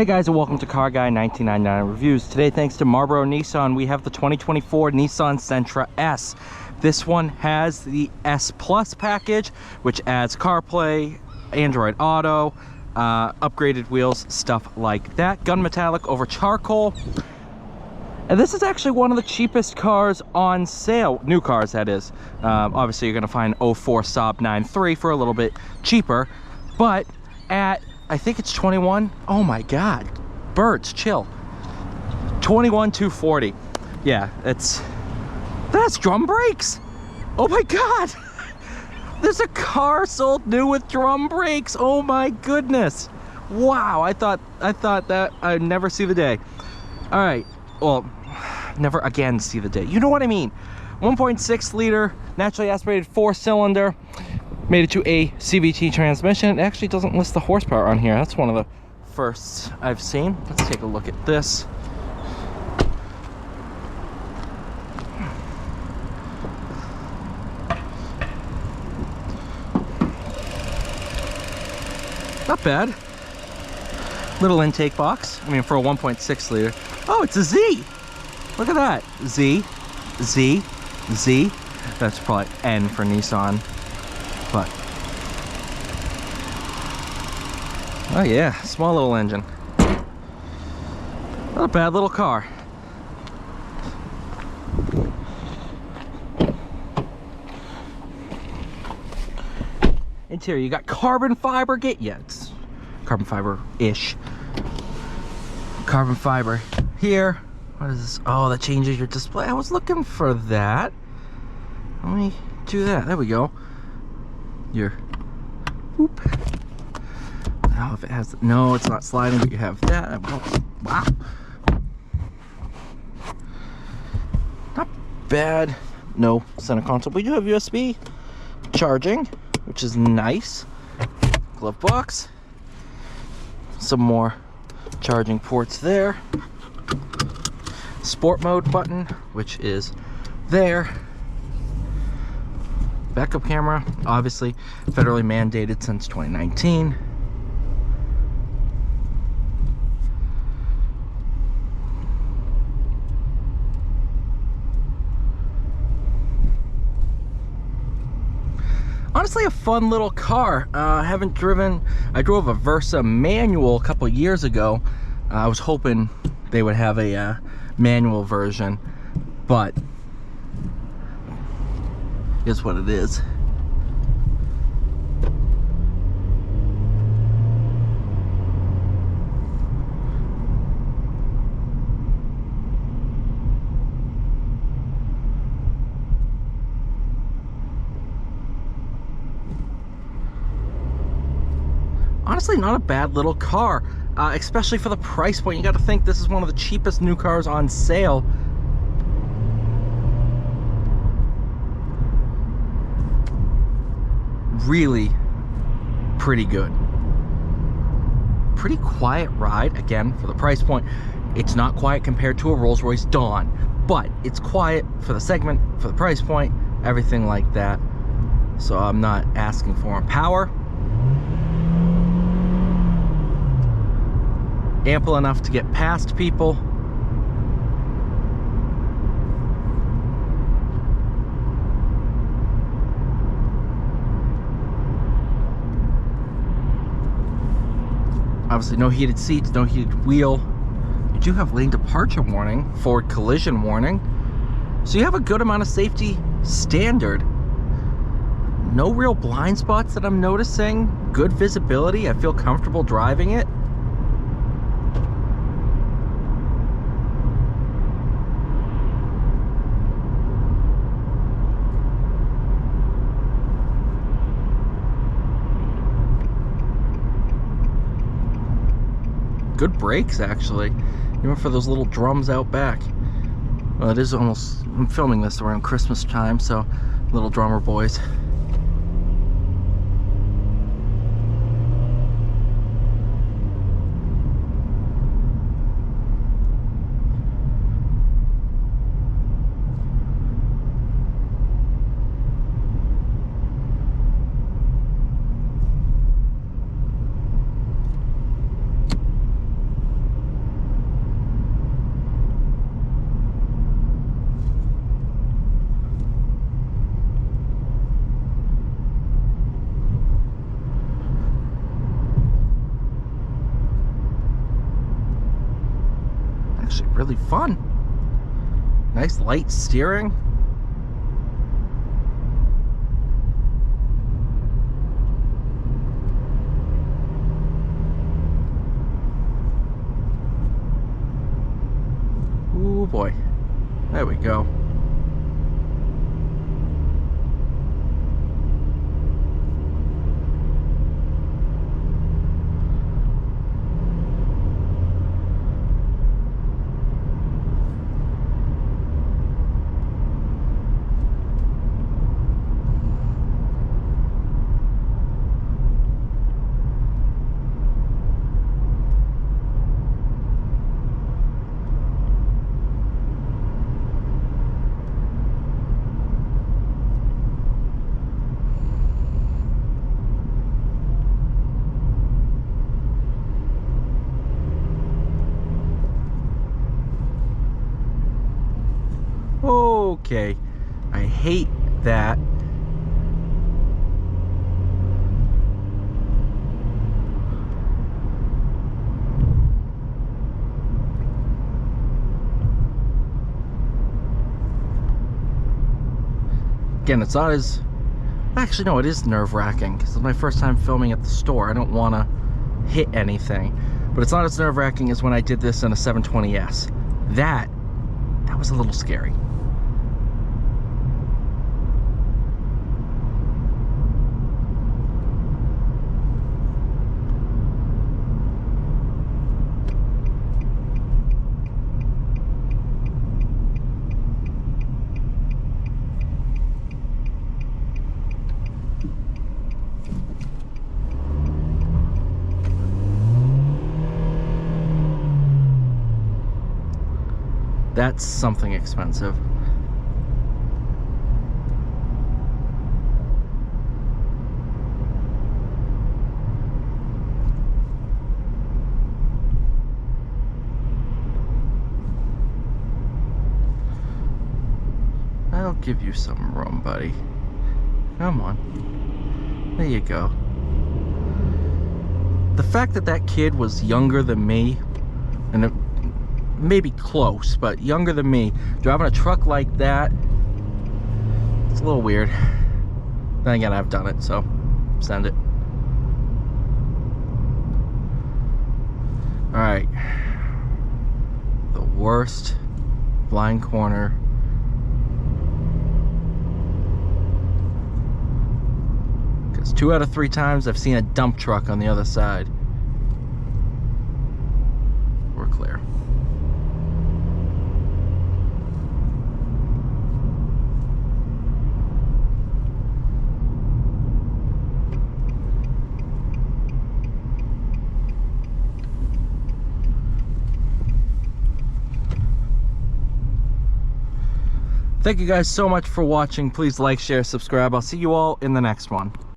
Hey guys, and welcome to Car Guy 1999 Reviews. Today, thanks to Marlboro Nissan, we have the 2024 Nissan Sentra S. This one has the S Plus package, which adds CarPlay, Android Auto, upgraded wheels, stuff like that. Gunmetallic over charcoal. And this is actually one of the cheapest cars on sale. New cars, that is. Obviously, you're going to find 04 Saab 9.3 for a little bit cheaper. But at, I think it's 21. Oh my God. Birds, chill. 21,240. Yeah, that's drum brakes. Oh my God. There's a car sold new with drum brakes. Oh my goodness. Wow, I thought that I'd never see the day. All right. Well, never again see the day. You know what I mean. 1.6 liter, naturally aspirated 4-cylinder. Made it to a CVT transmission. It actually doesn't list the horsepower on here. That's one of the firsts I've seen. Let's take a look at this. Not bad. Little intake box. I mean, for a 1.6 liter. Oh, it's a Z. Look at that. Z, Z, Z. That's probably N for Nissan. But oh yeah, small little engine. Not a bad little car. Interior, you got carbon fiber gate. Yeah, it's carbon fiber-ish. Carbon fiber here. What is this? Oh, that changes your display. I was looking for that. Let me do that. There we go. Your whoop. Now if it has, no, it's not sliding, but you have that. Wow. Not bad. No center console. We do have USB charging, which is nice. Glove box. Some more charging ports there. Sport mode button, which is there. Backup camera, obviously federally mandated since 2019. Honestly, a fun little car. I drove a Versa manual a couple years ago. I was hoping they would have a manual version, but is what it is. Honestly, not a bad little car, especially for the price point. You got to think this is one of the cheapest new cars on sale. Really pretty good. Pretty quiet ride, again, for the price point. It's not quiet compared to a Rolls-Royce Dawn, but it's quiet for the segment, for the price point, everything like that. So I'm not asking for power. Ample enough to get past people. Obviously, no heated seats, no heated wheel. You do have lane departure warning, forward collision warning. So you have a good amount of safety standard. No real blind spots that I'm noticing. Good visibility. I feel comfortable driving it. Good brakes, actually, even for those little drums out back. Well, it is almost, I'm filming this around Christmas time, so little drummer boys. really fun. Nice light steering. Ooh boy. There we go. Okay, I hate that. Again, it's not as... Actually, no, it is nerve-wracking because it's my first time filming at the store. I don't want to hit anything. But it's not as nerve-wracking as when I did this in a 720S. That was a little scary. That's something expensive. I'll give you some room, buddy. Come on. There you go. The fact that that kid was younger than me, and maybe close, but younger than me, driving a truck like that, it's a little weird. Then again, I've done it, so send it. Alright. The worst blind corner. Because 2 out of 3 times I've seen a dump truck on the other side. We're clear. Thank you guys so much for watching. Please like, share, subscribe. I'll see you all in the next one.